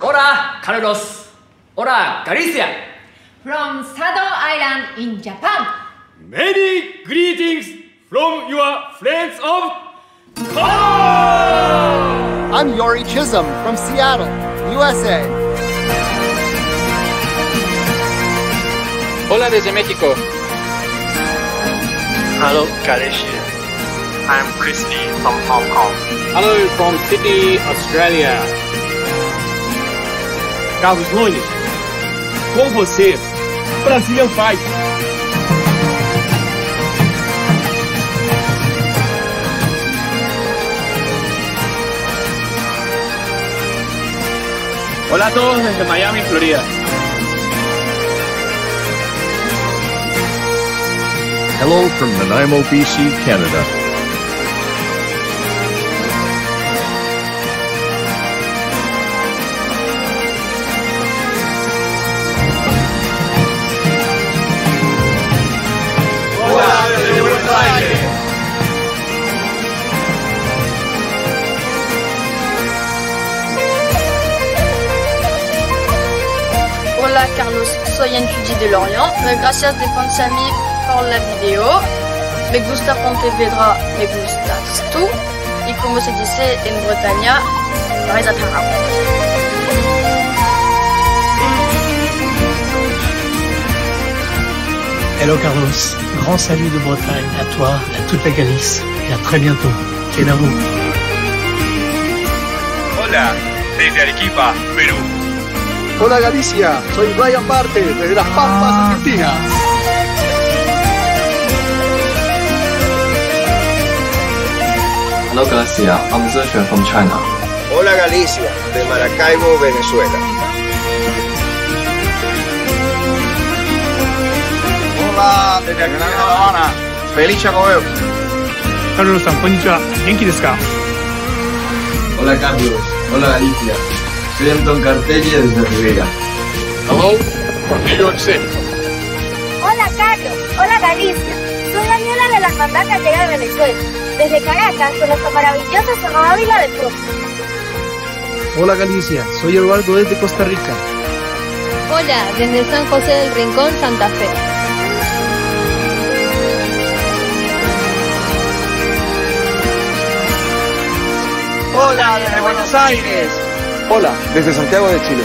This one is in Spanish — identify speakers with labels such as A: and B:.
A: Hola, Carlos. Hola, Galicia.
B: From Sado Island in Japan.
C: Many greetings from your friends of Color!
D: I'm Yori Chisholm from Seattle, USA.
E: Hola desde México.
F: Hello, Galicia. I'm Christy from Hong Kong.
E: Hello from Sydney, Australia.
C: Carlos Nunes, com você, Brazilian Fight.
E: Hola a todos desde Miami, Florida.
G: Hello from Nanaimo, BC, Canada.
C: Hola desde Buenos Aires.
H: Hola Carlos, soy en Fuji de Lorient. Gracias de Fonsami por la video. Me gusta Pontevedra, me gustas tú. Y como se dice en Bretaña, Reza Tarab.
I: Hello Carlos, grand salut de Bretagne à toi, à toute la Galice et à très bientôt. Kenavo.
C: Hola desde Arequipa, Perú.
D: Hola Galicia, soy Brian Barte desde Las Pampas, Argentina.
J: Hello Galicia, I'm Zexuan from China.
K: Hola Galicia, de Maracaibo, Venezuela.
D: Hola desde La Habana, Feliz Chacobeo.
I: Carlos-san, konnichiwa. ¿Genki desu ka?
J: Hola Carlos, hola Galicia. Soy Anton Cartelli desde Rivera.
E: Hello from New York City.
L: Hola Carlos, hola Galicia. Soy Daniela de la Hermandad Gallega de Venezuela. Desde Caracas, con nuestra maravillosa Zona Ávila de Cruz.
I: Hola Galicia, soy Eduardo desde Costa Rica.
H: Hola, desde San José del Rincón, Santa Fe.
D: Hola desde Buenos Aires.
K: Hola, desde Santiago de Chile.